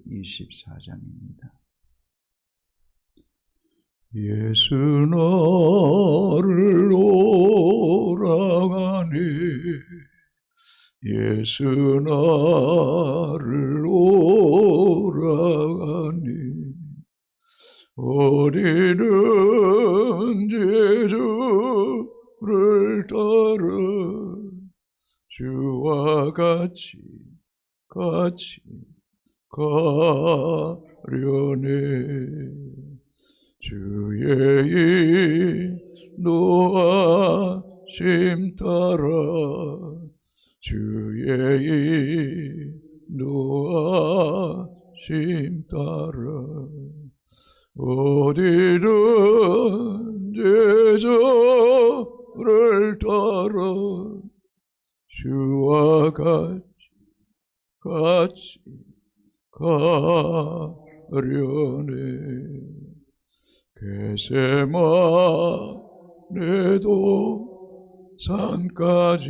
24장입니다. 예수 나를 오라하니 예수 나를 오라하니 어디든지 주를 따라 주와 같이 가려네. 주의 인도하심 따라 주의 인도하심 따라 어디든지 저를 따라 주와 같이 가려네. 겟세마네도 산까지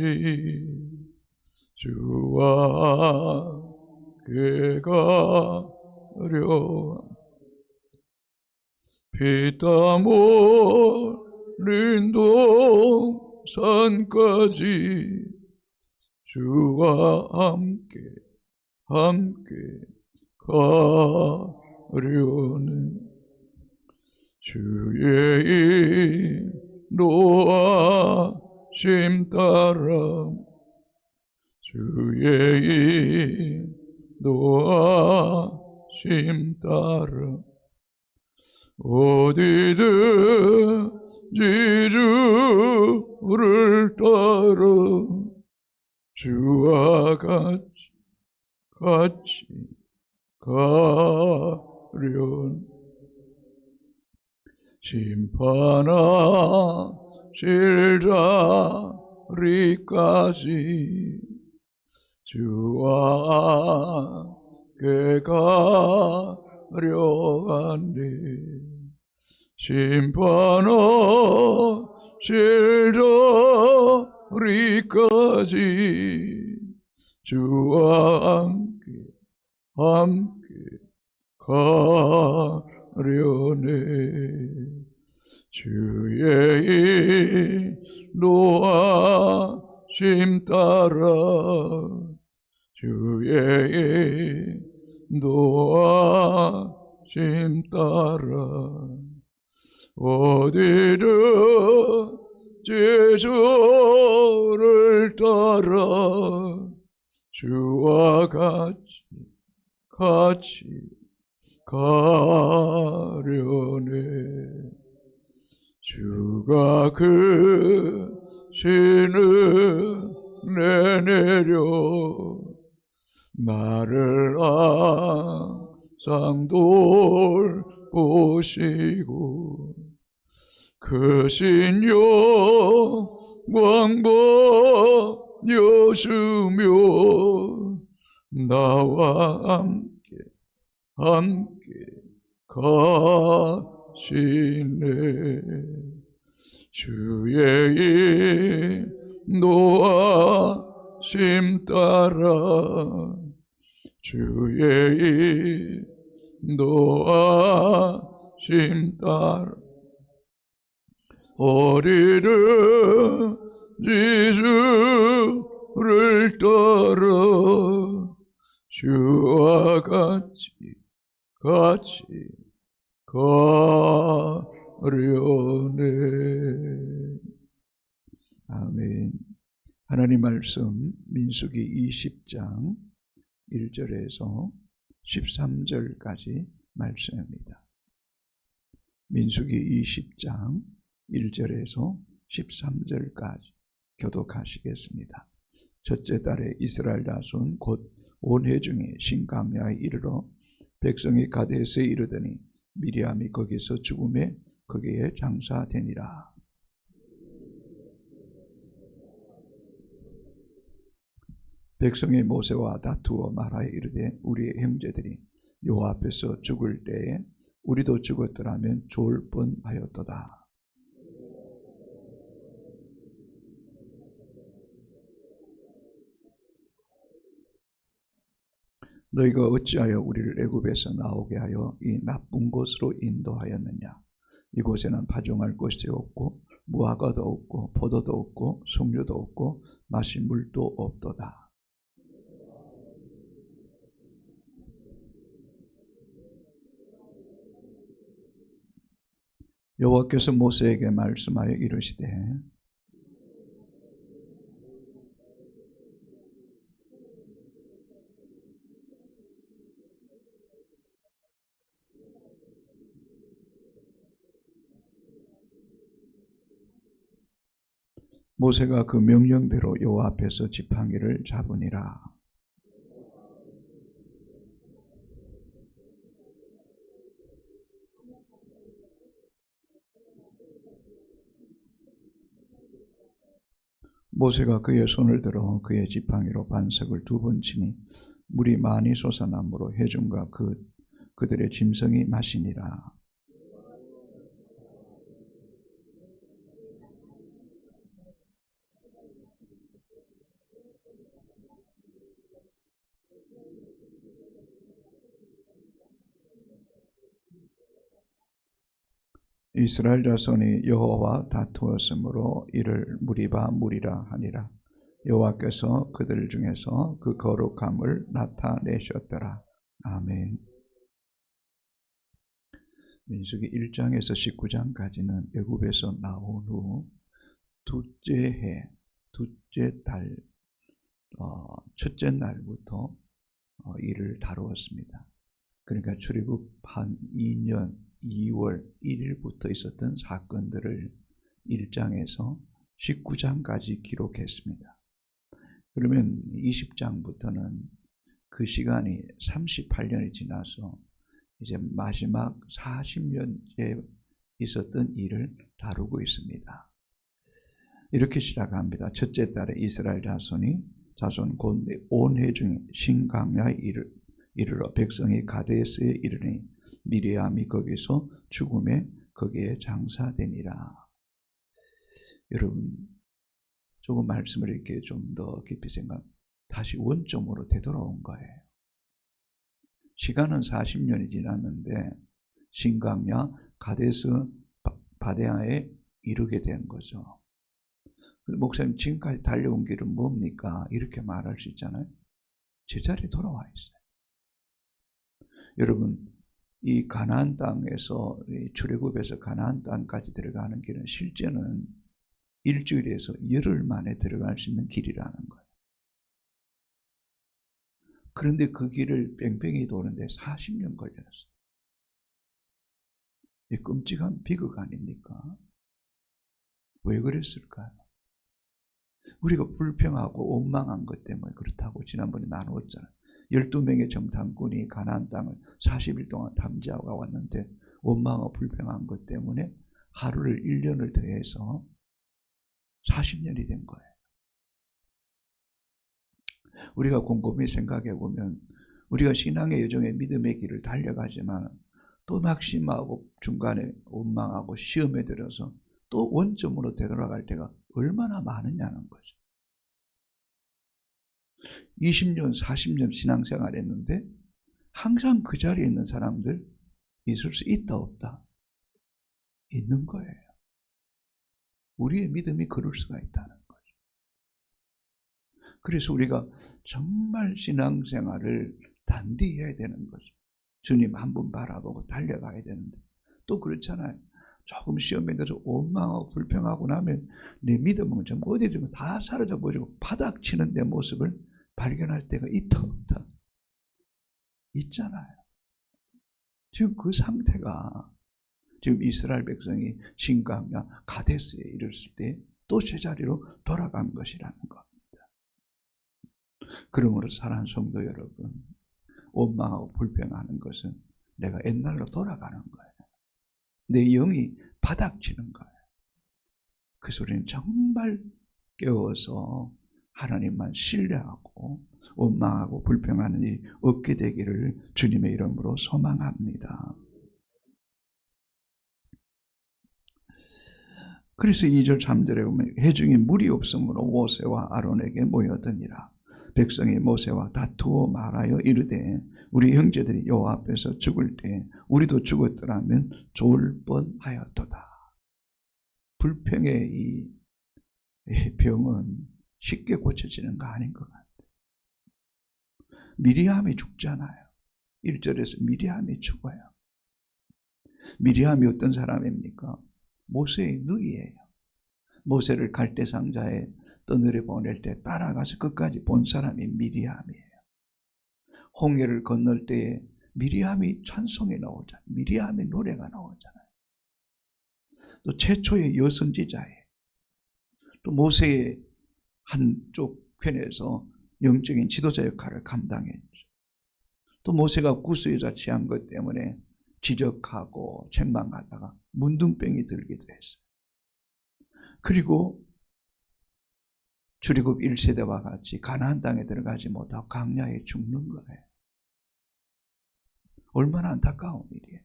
주와 함께 가려 피땀 흘린 동산까지 주와 함께 가려는 주의 인도하심 따라 주의 인도하심 따라 어디든지 주를 따라 주와 같이 가련. 심판하실 자리까지 주와 함께 가려하니 심판하실 자리까지 주와 함께 가려네. 주의 인도하심 따라 주의 인도하심 따라 어디든지 주를 따라 주와 같이 가려네. 주가 그 신을 내내려 나를 항상 돌보시고 그 신 영광 보여주며 나와 함께 가시네. 주의 인도하심 따라 주의 인도하심 따라 어디든지 주를 따라 주와 같이 가려네. 아멘. 하나님 말씀 민수기 20장 1절에서 13절까지 말씀입니다. 민수기 20장 1절에서 13절까지 교독하시겠습니다. 첫째 달에 이스라엘 자손 곧 온 회중이 신강야에 이르러 백성이 가데스에 이르더니 미리암이 거기서 죽음에 거기에 장사되니라. 백성이 모세와 다투어 말하여 이르되 우리의 형제들이 여호와 앞에서 죽을 때에 우리도 죽었더라면 좋을 뻔하였도다. 너희가 어찌하여 우리를 애굽에서 나오게 하여 이 나쁜 곳으로 인도하였느냐. 이곳에는 파종할 것이 없고 무화과도 없고 포도도 없고 석류도 없고 마실 물도 없도다. 여호와께서 모세에게 말씀하여 이르시되 모세가 그 명령대로 여호와 앞에서 지팡이를 잡으니라. 모세가 그의 손을 들어 그의 지팡이로 반석을 2번 치니 물이 많이 솟아나므로 회중과 그들의 짐승이 마시니라. 이스라엘 자손이 여호와와 다투었으므로 이를 무리바 하니라. 여호와께서 그들 중에서 그 거룩함을 나타내셨더라. 아멘. 민수기 1장에서 19장까지는 애굽에서 나온 후 둘째 해, 둘째 달, 첫째 날부터 일을 다루었습니다. 그러니까 출애굽 한 2년 2월 1일부터 있었던 사건들을 1장에서 19장까지 기록했습니다. 그러면 20장부터는 그 시간이 38년이 지나서 이제 마지막 40년째 있었던 일을 다루고 있습니다. 이렇게 시작합니다. 첫째 달에 이스라엘 자손 곧 온 회중이 신강야에 이르러 백성이 가데스에 이르니 미리암이 거기서 죽음에 거기에 장사되니라. 여러분 조금 말씀을 이렇게 좀 더 깊이 다시 원점으로 되돌아온 거예요. 시간은 40년이 지났는데 신강야 가데스 바데아에 이르게 된 거죠. 목사님 지금까지 달려온 길은 뭡니까? 이렇게 말할 수 있잖아요. 제자리에 돌아와 있어요. 여러분 이 가나안 땅에서 출애굽에서 가나안 땅까지 들어가는 길은 실제는 일주일에서 열흘 만에 들어갈 수 있는 길이라는 거예요. 그런데 그 길을 뺑뺑이 도는데 40년 걸렸어요. 이 끔찍한 비극 아닙니까? 왜 그랬을까요? 우리가 불평하고 원망한 것 때문에 그렇다고 지난번에 나누었잖아요. 12명의 정탐꾼이 가나안 땅을 40일 동안 탐지하고 왔는데 원망하고 불평한 것 때문에 하루를 1년을 더해서 40년이 된 거예요. 우리가 곰곰이 생각해 보면 우리가 신앙의 여정에 믿음의 길을 달려가지만 또 낙심하고 중간에 원망하고 시험에 들어서 또 원점으로 되돌아갈 때가 얼마나 많으냐는 거죠. 20년, 40년 신앙생활 했는데 항상 그 자리에 있는 사람들 있을 수 있다 없다? 있는 거예요. 우리의 믿음이 그럴 수가 있다는 거죠. 그래서 우리가 정말 신앙생활을 단디 해야 되는 거죠. 주님 한 분 바라보고 달려가야 되는데 또 그렇잖아요. 조금 시험에 들어서 원망하고 불평하고 나면 내 믿음은 좀 어디 좀 다 사라져 버리고 바닥치는 내 모습을 발견할 때가 있다 없다? 있잖아요. 지금 그 상태가 지금 이스라엘 백성이 신강야 가데스에 이르렀을 때 또 제자리로 돌아간 것이라는 겁니다. 그러므로 사랑하는 성도 여러분, 원망하고 불평하는 것은 내가 옛날로 돌아가는 거예요. 내 영이 바닥치는 거예요. 그래서 우리는 정말 깨워서 하나님만 신뢰하고 원망하고 불평하는 일이 없게 되기를 주님의 이름으로 소망합니다. 그래서 2절 3절에 보면 회중이 물이 없으므로 모세와 아론에게 모여드니라. 백성이 모세와 다투어 말하여 이르되 우리 형제들이 여호와 앞에서 죽을 때 우리도 죽었더라면 좋을 뻔하였도다. 불평의 이 병은 쉽게 고쳐지는 거 아닌 것 같아요. 미리암이 죽잖아요. 1절에서 미리암이 죽어요. 미리암이 어떤 사람입니까? 모세의 누이예요. 모세를 갈대상자에 떠내려 보낼 때 따라가서 끝까지 본 사람이 미리암이에요. 홍해를 건널 때에 미리암이 찬송이 나오잖아요. 미리암의 노래가 나오잖아요. 또 최초의 여선지자예요. 또 모세의 한쪽 편에서 영적인 지도자 역할을 감당했죠. 또 모세가 구스여자 취한 것 때문에 지적하고 책망하다가 문둥병이 들기도 했어요. 그리고 출애굽 1세대와 같이 가나안 땅에 들어가지 못하고 광야에 죽는 거예요. 얼마나 안타까운 일이에요.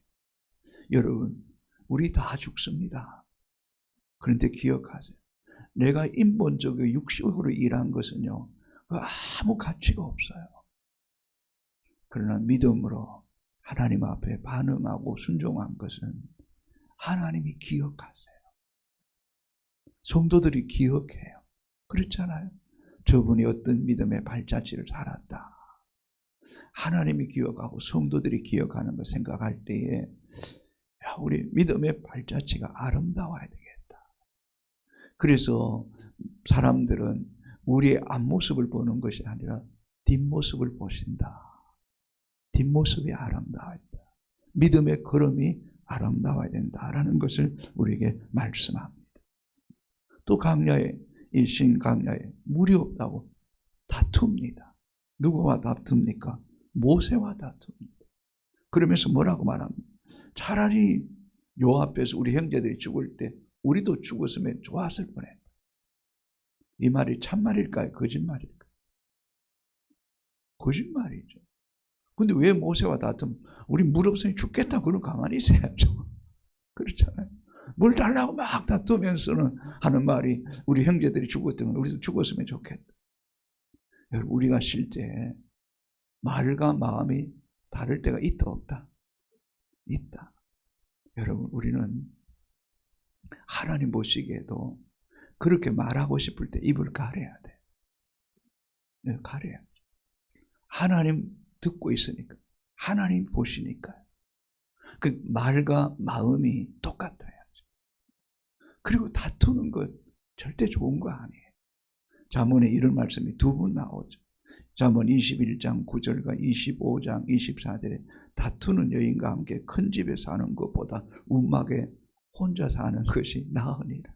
여러분, 우리 다 죽습니다. 그런데 기억하세요. 내가 인본적으로 육식으로 일한 것은요, 아무 가치가 없어요. 그러나 믿음으로 하나님 앞에 반응하고 순종한 것은 하나님이 기억하세요. 성도들이 기억해요. 그렇잖아요. 저분이 어떤 믿음의 발자취를 살았다. 하나님이 기억하고 성도들이 기억하는 걸 생각할 때에 우리 믿음의 발자취가 아름다워야 되겠다. 그래서 사람들은 우리의 앞모습을 보는 것이 아니라 뒷모습을 보신다. 뒷모습이 아름다워야 된다. 믿음의 걸음이 아름다워야 된다라는 것을 우리에게 말씀합니다. 또 강야에, 이 신강야에 물이 없다고 다툽니다. 누구와 다툽니까? 모세와 다툽니다. 그러면서 뭐라고 말합니까? 차라리 요 앞에서 우리 형제들이 죽을 때 우리도 죽었으면 좋았을 뻔했다. 이 말이 참말일까요? 거짓말일까요? 거짓말이죠. 근데 왜 모세와 다툼? 우리 물 없으니 죽겠다. 그럼 가만히 있어야죠. 그렇잖아요. 물 달라고 막 다투면서는 하는 말이 우리 형제들이 죽었던 건 우리도 죽었으면 좋겠다. 여러분, 우리가 실제 말과 마음이 다를 때가 있다 없다? 있다. 여러분, 우리는 하나님 보시기에도 그렇게 말하고 싶을 때 입을 가려야 돼. 네, 가려야 돼. 하나님 듣고 있으니까. 하나님 보시니까. 그 말과 마음이 똑같아야죠. 그리고 다투는 것 절대 좋은 거 아니에요. 잠언에 이런 말씀이 두 번 나오죠. 잠언 21장 9절과 25장 24절에 다투는 여인과 함께 큰 집에 사는 것보다 움막에 혼자 사는 것이 나으니라.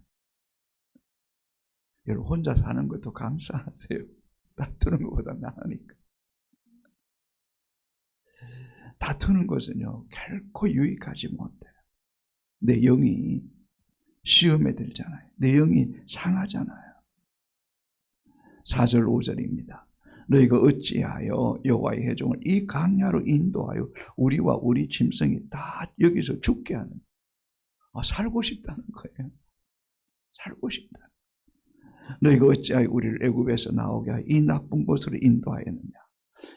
여러분, 혼자 사는 것도 감사하세요. 다투는 것보다 나으니까. 다투는 것은요, 결코 유익하지 못해요. 내 영이 시험에 들잖아요. 내 영이 상하잖아요. 4절 5절입니다. 너희가 어찌하여 여호와의 회종을 이 강야로 인도하여 우리와 우리 짐승이 다 여기서 죽게 하는, 살고 싶다는 거예요. 살고 싶다. 너희가 어찌하여 우리를 애굽에서 나오게 하여 이 나쁜 곳으로 인도하였느냐.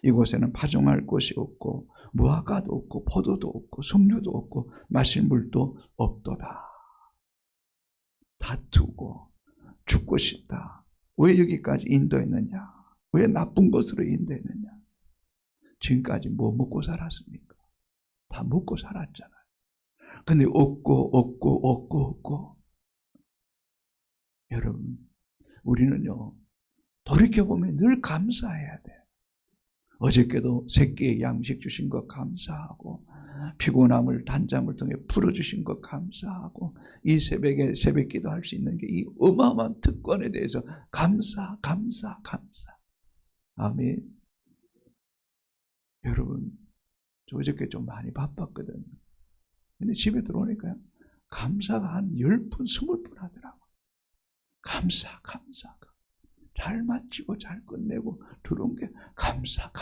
이곳에는 파종할 곳이 없고 무화과도 없고 포도도 없고 석류도 없고 마실 물도 없도다. 다투고 죽고 싶다. 왜 여기까지 인도했느냐? 왜 나쁜 곳으로 인도했느냐? 지금까지 뭐 먹고 살았습니까? 다 먹고 살았잖아요. 근데 없고 여러분, 우리는요, 돌이켜보면 늘 감사해야 돼요. 어저께도 새끼의 양식 주신 것 감사하고, 피곤함을 단잠을 통해 풀어주신 것 감사하고, 이 새벽에 새벽기도 할 수 있는 게 이 어마어마한 특권에 대해서 감사. 아멘. 여러분, 저 어저께 좀 많이 바빴거든요. 근데 집에 들어오니까요, 감사가 한 10분, 20분 하더라고요. 감사. 잘 마치고 잘 끝내고 들어온 게 감사.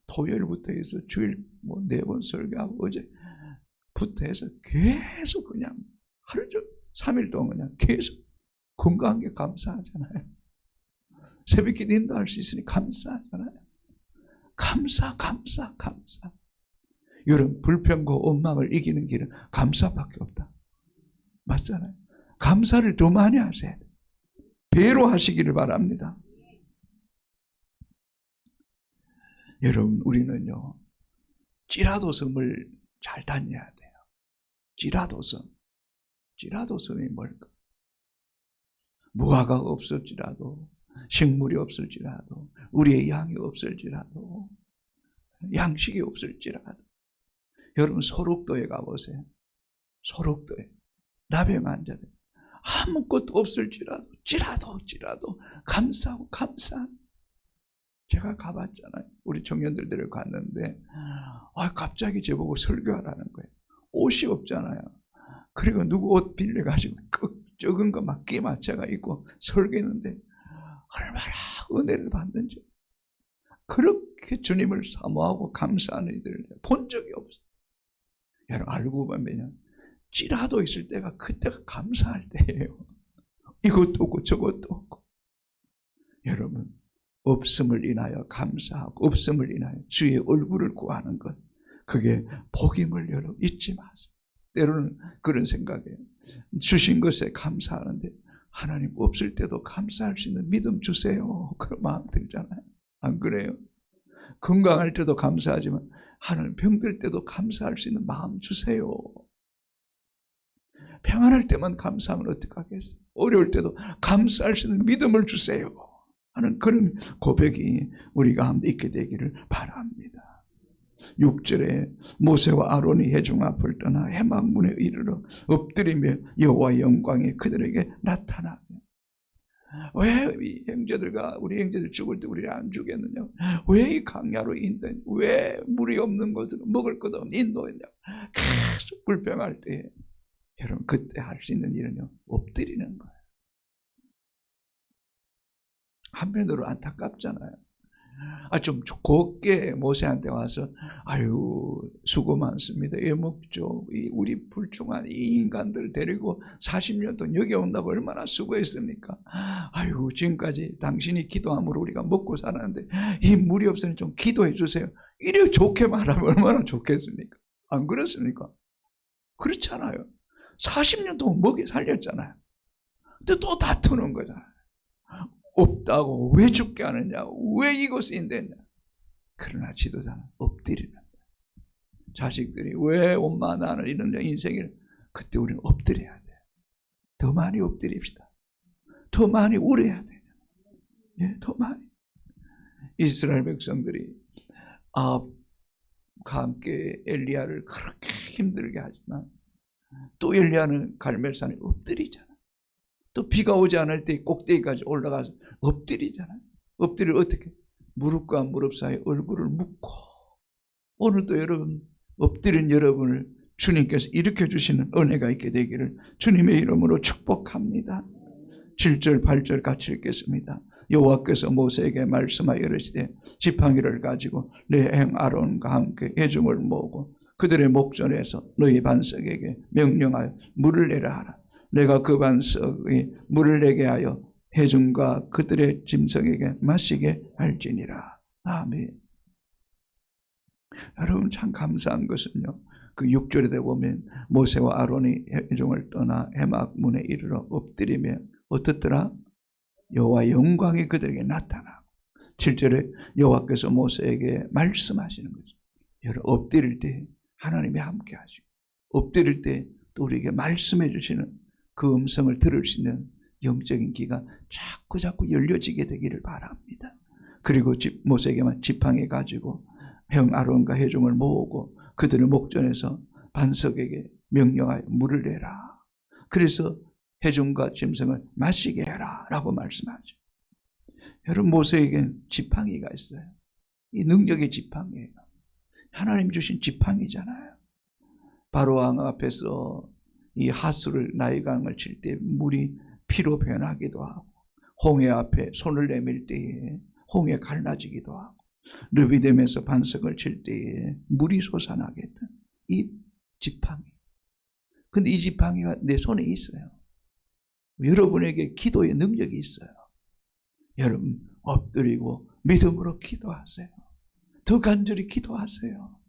토요일부터 해서 주일 4번 설교하고 어제부터 해서 계속 그냥 하루 종일 3일 동안 그냥 계속 건강한 게 감사하잖아요. 새벽기도 인도할 수 있으니 감사하잖아요. 감사. 여러분, 불평과 원망을 이기는 길은 감사밖에 없다. 맞잖아요. 감사를 더 많이 하세요. 배로 하시기를 바랍니다. 여러분, 우리는요, 찌라도섬을 잘 다녀야 돼요. 찌라도섬이 뭘까? 무화과가 없을지라도, 식물이 없을지라도, 우리의 양이 없을지라도, 양식이 없을지라도, 여러분 소록도에 가보세요. 소록도에 나병 환자들 아무것도 없을지라도 찌라도 감사하고 감사한. 제가 가봤잖아요. 우리 청년들 데려갔는데 갑자기 저보고 설교하라는 거예요. 옷이 없잖아요. 그리고 누구 옷 빌려가지고 적은 거 막 끼 맞춰가 입고 설교했는데 얼마나 은혜를 받는지. 그렇게 주님을 사모하고 감사하는 이들을 본 적이 없어요. 여러분, 알고 보면 찌라도 있을 때가 그때가 감사할 때예요. 이것도 없고 저것도 없고. 여러분, 없음을 인하여 감사하고 없음을 인하여 주의 얼굴을 구하는 것, 그게 복임을 여러분 잊지 마세요. 때로는 그런 생각이에요. 주신 것에 감사하는데 하나님 없을 때도 감사할 수 있는 믿음 주세요. 그런 마음 들잖아요. 안 그래요? 건강할 때도 감사하지만 하나님 병들 때도 감사할 수 있는 마음 주세요. 평안할 때만 감사하면 어떡하겠어요? 어려울 때도 감사할 수 있는 믿음을 주세요 하는 그런 고백이 우리 가운데 있게 되기를 바랍니다. 6절에 모세와 아론이 회중 앞을 떠나 해막문에 이르러 엎드리며 여호와의 영광이 그들에게 나타나며. 왜 이 형제들과 우리 형제들 죽을 때 우리를 안 죽였느냐? 왜 이 강야로 인도했냐? 왜 물이 없는 곳으로 먹을 것 없는 인도했냐? 계속 불평할 때 여러분, 그때 할 수 있는 일은요, 엎드리는 거예요. 한편으로 안타깝잖아요. 좀 곱게 모세한테 와서 아유 수고 많습니다. 애먹죠. 우리 불충한 이 인간들 데리고 40년 동안 여기 온다고 얼마나 수고했습니까? 아유 지금까지 당신이 기도함으로 우리가 먹고 살았는데 이 물이 없으니 좀 기도해 주세요. 이렇게 좋게 말하면 얼마나 좋겠습니까? 안 그렇습니까? 그렇잖아요. 40년 동안 먹여 살렸잖아요. 근데 또 다투는 거잖아요. 없다고 왜 죽게 하느냐, 왜 이곳에 인대냐. 그러나 지도자는 엎드리는 거예요. 자식들이 왜 엄마 나는 이런 인생을, 그때 우리는 엎드려야 돼요. 더 많이 엎드립시다. 더 많이 울어야 돼요. 예, 더 많이. 이스라엘 백성들이 아합과 함께 엘리야를 그렇게 힘들게 하지만 또 엘리야는 갈멜산에 엎드리잖아. 또 비가 오지 않을 때 꼭대기까지 올라가서 엎드리잖아요. 엎드려 어떻게? 무릎과 무릎 사이에 얼굴을 묻고. 오늘도 여러분, 엎드린 여러분을 주님께서 일으켜주시는 은혜가 있게 되기를 주님의 이름으로 축복합니다. 7절 8절 같이 읽겠습니다. 여호와께서 모세에게 말씀하여 이르시되 지팡이를 가지고 내 형 아론과 함께 회중을 모으고 그들의 목전에서 너희 반석에게 명령하여 물을 내라 하라. 내가 그 반석에 물을 내게 하여 회중과 그들의 짐승에게 마시게 할지니라. 아멘. 여러분, 참 감사한 것은요, 그 6절에 보면 모세와 아론이 회중을 떠나 해막문에 이르러 엎드리며 어떻더라? 여호와의 영광이 그들에게 나타나고. 7절에 여호와께서 모세에게 말씀하시는 거죠. 여러분, 엎드릴 때 하나님이 함께 하시고 엎드릴 때 또 우리에게 말씀해 주시는 그 음성을 들을 수 있는 영적인 귀가 자꾸 열려지게 되기를 바랍니다. 그리고 모세에게만 지팡이 가지고 형 아론과 회중을 모으고 그들의 목전에서 반석에게 명령하여 물을 내라. 그래서 회중과 짐승을 마시게 해라 라고 말씀하죠. 여러분, 모세에게는 지팡이가 있어요. 이 능력의 지팡이에요. 하나님 주신 지팡이잖아요. 바로왕 앞에서 이 하수를 나일강을 칠 때 물이 피로 변하기도 하고, 홍해 앞에 손을 내밀 때에 홍해 갈라지기도 하고, 르비딤에서 반석을 칠 때에 물이 솟아나게 했던 이 지팡이. 근데 이 지팡이가 내 손에 있어요. 여러분에게 기도의 능력이 있어요. 여러분, 엎드리고 믿음으로 기도하세요. 더 간절히 기도하세요.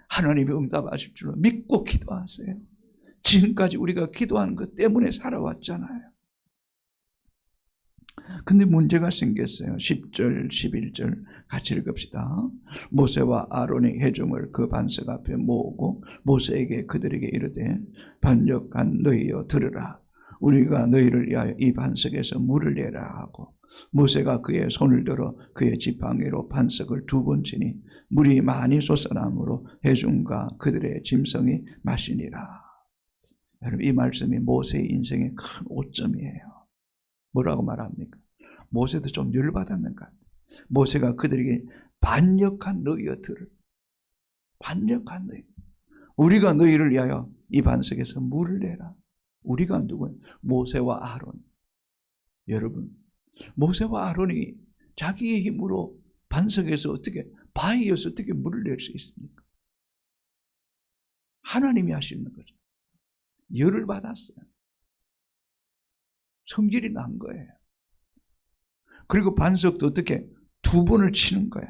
하나님이 응답하실 줄로 믿고 기도하세요. 지금까지 우리가 기도하는 것 때문에 살아왔잖아요. 근데 문제가 생겼어요. 10절 11절 같이 읽읍시다. 모세와 아론의 회중을 그 반석 앞에 모으고 모세에게 그들에게 이르되 반역한 너희여 들으라. 우리가 너희를 위하여 이 반석에서 물을 내라 하고 모세가 그의 손을 들어 그의 지팡이로 반석을 2번 치니 물이 많이 솟아나므로 회중과 그들의 짐승이 마시니라. 여러분, 이 말씀이 모세의 인생의 큰 오점이에요. 뭐라고 말합니까? 모세도 좀 열받았는 것 같아요. 모세가 그들에게 반역한 너희여 들을. 반역한 너희. 우리가 너희를 위하여 이 반석에서 물을 내라. 우리가 누구예요? 모세와 아론. 여러분, 모세와 아론이 자기의 힘으로 반석에서 어떻게, 바위에서 어떻게 물을 낼 수 있습니까? 하나님이 하시는 거죠. 열을 받았어요. 성질이 난 거예요. 그리고 반석도 어떻게 2번을 치는 거예요.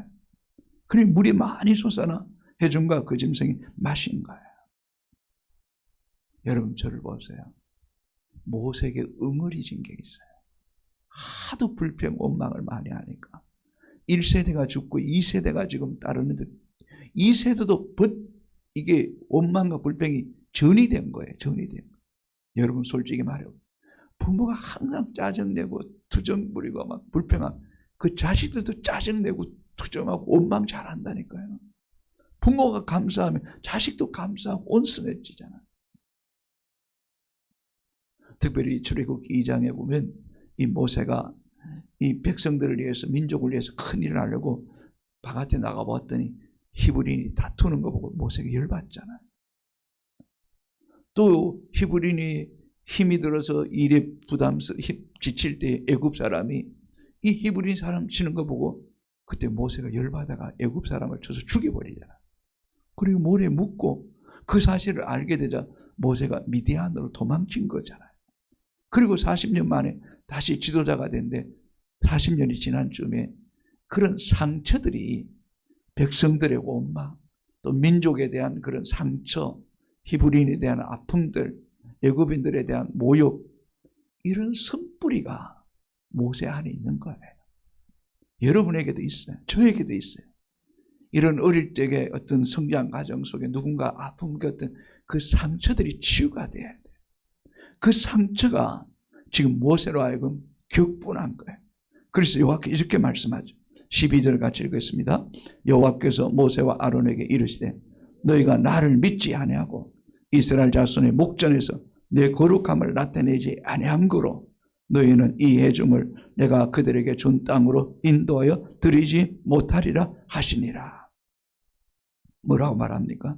그리고 물이 많이 솟아나 회중과 그 짐승이 마신 거예요. 여러분, 저를 보세요. 모세에게 응어리진 게 있어요. 하도 불평 원망을 많이 하니까 1세대가 죽고 2세대가 지금 따르는데 2세대도 이게 원망과 불평이 전이 된 거예요. 전이 된 거예요. 여러분, 솔직히 말해요. 부모가 항상 짜증내고 투정 부리고 막 불평하고 그 자식들도 짜증내고 투정하고 원망 잘한다니까요. 부모가 감사하면 자식도 감사하고 온순해지잖아요. 특별히 출애굽 2장에 보면 이 모세가 이 백성들을 위해서 민족을 위해서 큰 일을 하려고 바깥에 나가봤더니 히브리인이 다투는 거 보고 모세가 열받잖아요. 또 히브리인이 힘이 들어서 일에 지칠 때 애굽 사람이 이 히브리인 사람 치는 거 보고 그때 모세가 열받아가 애굽 사람을 쳐서 죽여버리잖아. 그리고 모래 묻고 그 사실을 알게 되자 모세가 미디안으로 도망친 거잖아요. 그리고 40년 만에 다시 지도자가 됐는데 40년이 지난 쯤에 그런 상처들이 백성들의 원망, 또 민족에 대한 그런 상처, 히브리인에 대한 아픔들, 애굽인들에 대한 모욕, 이런 선뿌리가 모세 안에 있는 거예요. 여러분에게도 있어요. 저에게도 있어요. 이런 어릴 적의 어떤 성장 과정 속에 누군가 아픔 같은 그 상처들이 치유가 돼야 돼요. 그 상처가 지금 모세로 하여금 격분한 거예요. 그래서 여호와께서 이렇게 말씀하죠. 12절 같이 읽겠습니다. 여호와께서 모세와 아론에게 이르시되 너희가 나를 믿지 아니하고 이스라엘 자손의 목전에서 내 거룩함을 나타내지 아니한 거로 너희는 이 회중을 내가 그들에게 준 땅으로 인도하여 드리지 못하리라 하시니라. 뭐라고 말합니까?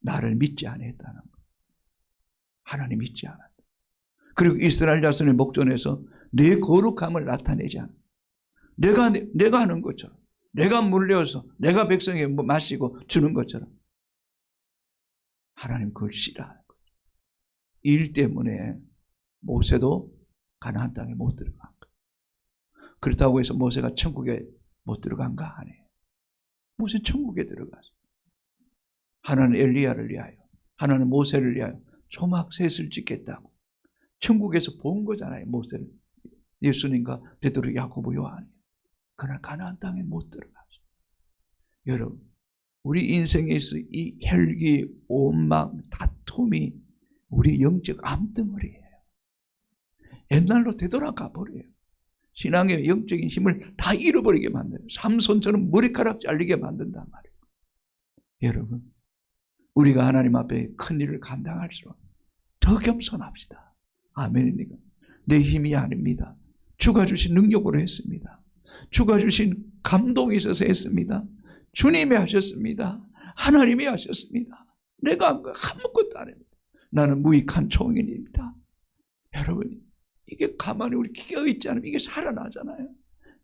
나를 믿지 아니했다는 거. 하나님 믿지 않았다. 그리고 이스라엘 자손의 목전에서 내 거룩함을 나타내지 않았다. 내가 하는 것처럼, 내가 물 내어서 내가 백성에게 마시고 주는 것처럼 하나님 그걸 싫어하는 거예요. 일 때문에 모세도 가나안 땅에 못 들어간 거예요. 그렇다고 해서 모세가 천국에 못 들어간가? 아니에요. 모세 천국에 들어갔어요. 하나는 엘리야를 위하여, 하나는 모세를 위하여 초막셋을 짓겠다고 천국에서 본 거잖아요. 모세를. 예수님과 베드로, 야고보, 요한이. 그러나 가나안 땅에 못 들어갔어요. 여러분, 우리 인생에서 이 혈기, 원망, 다툼이 우리 영적 암덩어리예요. 옛날로 되돌아가 버려요. 신앙의 영적인 힘을 다 잃어버리게 만들어요. 삼손처럼 머리카락 잘리게 만든단 말이에요. 여러분, 우리가 하나님 앞에 큰 일을 감당할수록 더 겸손합시다. 아멘입니까? 내 힘이 아닙니다. 주가 주신 능력으로 했습니다. 주가 주신 감동이 있어서 했습니다. 주님이 하셨습니다. 하나님이 하셨습니다. 내가 아무것도 안 합니다. 나는 무익한 종인입니다. 여러분, 이게 가만히 우리 기가 있지 않으면 이게 살아나잖아요.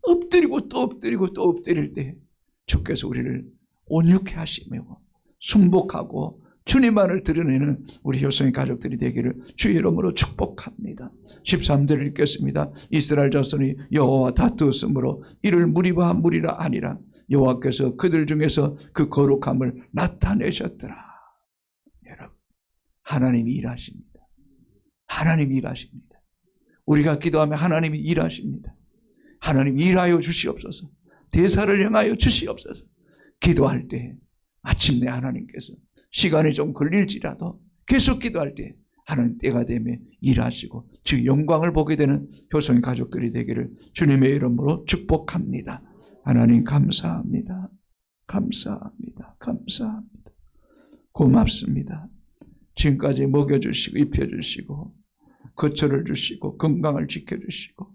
엎드리고 또 엎드리고 또 엎드릴 때 주께서 우리를 온유케 하시며 순복하고 주님만을 드러내는 우리 효성의 가족들이 되기를 주의 이름으로 축복합니다. 13절을 읽겠습니다. 이스라엘 자손이 여호와와 다투었으므로 이를 무리와 무리라 아니라 여호와께서 그들 중에서 그 거룩함을 나타내셨더라. 여러분, 하나님이 일하십니다. 하나님이 일하십니다. 우리가 기도하면 하나님이 일하십니다. 하나님 일하여 주시옵소서. 대사를 행하여 주시옵소서. 기도할 때 마침내 하나님께서 시간이 좀 걸릴지라도 계속 기도할 때 하나님 때가 되면 일하시고 주 영광을 보게 되는 효성의 가족들이 되기를 주님의 이름으로 축복합니다. 하나님 감사합니다. 감사합니다. 감사합니다. 고맙습니다. 지금까지 먹여주시고 입혀주시고 거처를 주시고 건강을 지켜주시고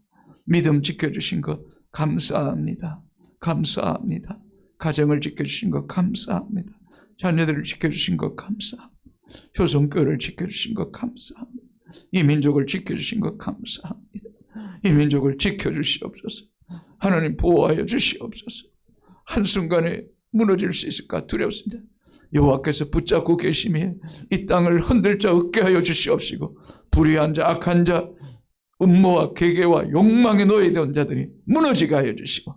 믿음 지켜주신 것 감사합니다. 감사합니다. 가정을 지켜주신 것 감사합니다. 자녀들을 지켜주신 것 감사합니다. 효성교회를 지켜주신 것 감사합니다. 이 민족을 지켜주신 것 감사합니다. 이 민족을 지켜주시옵소서. 하나님 보호하여 주시옵소서. 한순간에 무너질 수 있을까 두렵습니다. 여호와께서 붙잡고 계심에 이 땅을 흔들 자 없게 하여 주시옵시고 불의한 자 악한 자 음모와 계계와 욕망에 노예된 자들이 무너지게 하여 주시고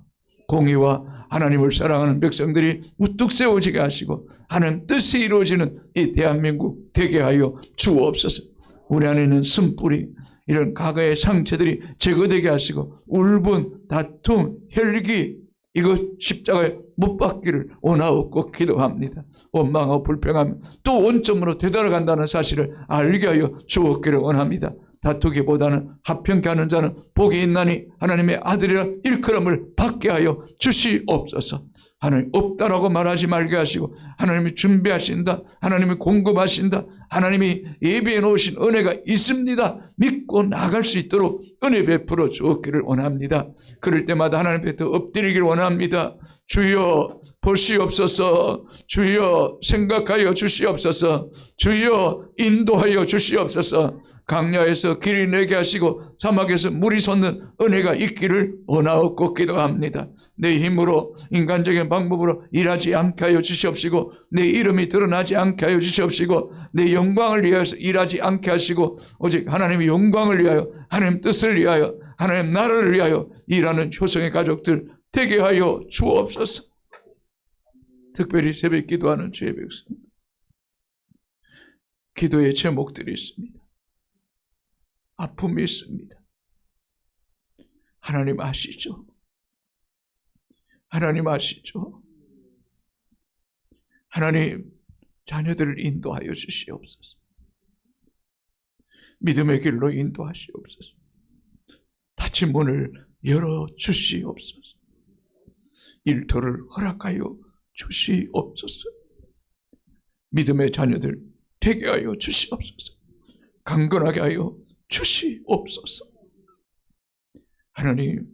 공의와 하나님을 사랑하는 백성들이 우뚝 세워지게 하시고 하나님 뜻이 이루어지는 이 대한민국 되게 하여 주옵소서. 우리 안에 있는 쓴뿌리 이런 과거의 상처들이 제거되게 하시고 울분, 다툼, 혈기 이것 십자가에 못 박기를 원하옵고 기도합니다. 원망하고 불평하면 또 원점으로 되돌아간다는 사실을 알게 하여 주옵기를 원합니다. 다투기보다는 합평케 하는 자는 복이 있나니 하나님의 아들이라 일컬음을 받게 하여 주시옵소서. 하나님 없다라고 말하지 말게 하시고 하나님이 준비하신다. 하나님이 공급하신다. 하나님이 예비해 놓으신 은혜가 있습니다. 믿고 나갈 수 있도록 은혜 베풀어 주었기를 원합니다. 그럴 때마다 하나님 앞에 더 엎드리기를 원합니다. 주여 보시옵소서. 주여 생각하여 주시옵소서. 주여 인도하여 주시옵소서. 강야에서 길이 내게 하시고 사막에서 물이 솟는 은혜가 있기를 원하옵고 기도합니다. 내 힘으로 인간적인 방법으로 일하지 않게 하여 주시옵시고 내 이름이 드러나지 않게 하여 주시옵시고 내 영광을 위하여서 일하지 않게 하시고 오직 하나님의 영광을 위하여 하나님 뜻을 위하여 하나님 나라를 위하여 일하는 효성의 가족들 되게 하여 주옵소서. 특별히 새벽 기도하는 주의 백성 기도의 제목들이 있습니다. 아픔이 있습니다. 하나님 아시죠? 하나님 아시죠? 하나님 자녀들을 인도하여 주시옵소서. 믿음의 길로 인도하시옵소서. 닫힌 문을 열어 주시옵소서. 일터를 허락하여 주시옵소서. 믿음의 자녀들 되게 하여 주시옵소서. 강건하게 하여 주시옵소서. 하나님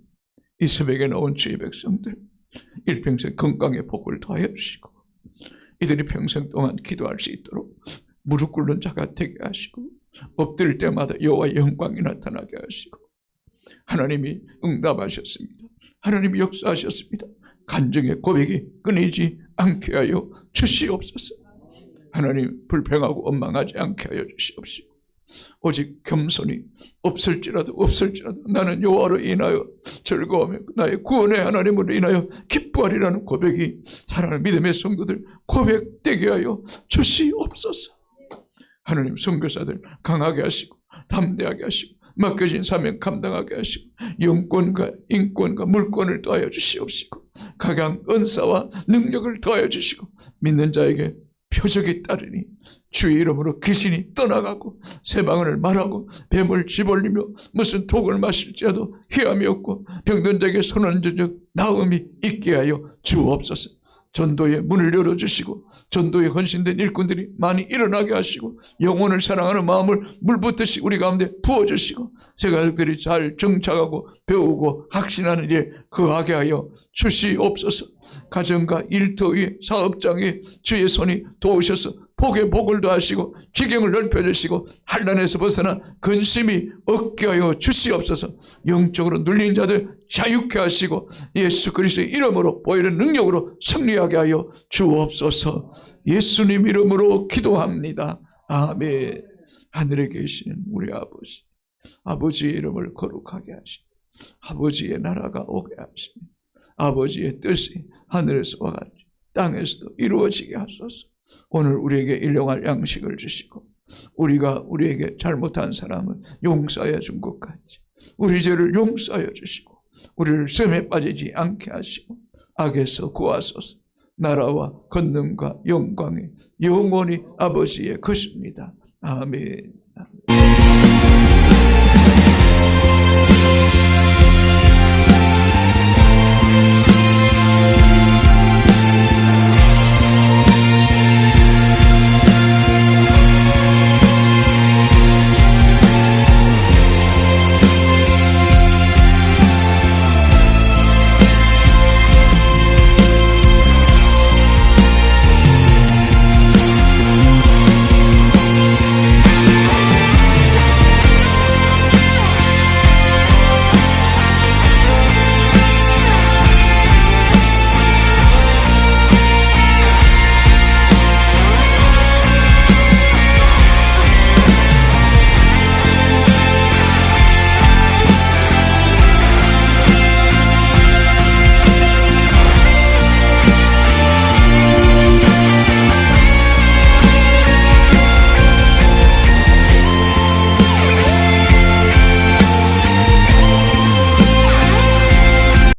이 새벽에 나온 주의 백성들 일평생 건강의 복을 더하여 주시고 이들이 평생 동안 기도할 수 있도록 무릎 꿇는 자가 되게 하시고 엎드릴 때마다 여호와의 영광이 나타나게 하시고 하나님이 응답하셨습니다. 하나님이 역사하셨습니다. 간증의 고백이 끊이지 않게 하여 주시옵소서. 하나님 불평하고 원망하지 않게 하여 주시옵시고 오직 겸손히 없을지라도 나는 여호와로 인하여 즐거워하며 나의 구원의 하나님으로 인하여 기뻐하리라는 고백이 사랑하는 믿음의 성도들 고백되게 하여 주시옵소서. 하나님 선교사들 강하게 하시고 담대하게 하시고 맡겨진 사명 감당하게 하시고 영권과 인권과 물권을 더하여 주시옵시고 각양 은사와 능력을 더하여 주시고 믿는 자에게 표적이 따르니 주의 이름으로 귀신이 떠나가고 새방언을 말하고 뱀을 집어올리며 무슨 독을 마실지라도 희함이 없고 병든 자에게 손을 얹어 나음이 있게 하여 주옵소서. 전도의 문을 열어주시고 전도에 헌신된 일꾼들이 많이 일어나게 하시고 영혼을 사랑하는 마음을 물붓듯이 우리 가운데 부어주시고 새가족들이 잘 정착하고 배우고 학신하는 일에 거하게 하여 주시옵소서. 가정과 일터 위에 사업장에 주의 손이 도우셔서 복에 복을 더하시고 지경을 넓혀주시고 환난에서 벗어나 근심이 없게 하여 주시옵소서. 영적으로 눌린 자들 자유케 하시고 예수 그리스도의 이름으로 보이는 능력으로 승리하게 하여 주옵소서. 예수님 이름으로 기도합니다. 아멘. 하늘에 계시는 우리 아버지, 아버지의 이름을 거룩하게 하시고 아버지의 나라가 오게 하시며 아버지의 뜻이 하늘에서와 같이 땅에서도 이루어지게 하소서. 오늘 우리에게 일용할 양식을 주시고 우리가 우리에게 잘못한 사람을 용서하여 준 것 같이 우리 죄를 용서하여 주시고 우리를 시험에 빠지지 않게 하시고 악에서 구하소서. 나라와 권능과 영광이 영원히 아버지의 것입니다. 아멘.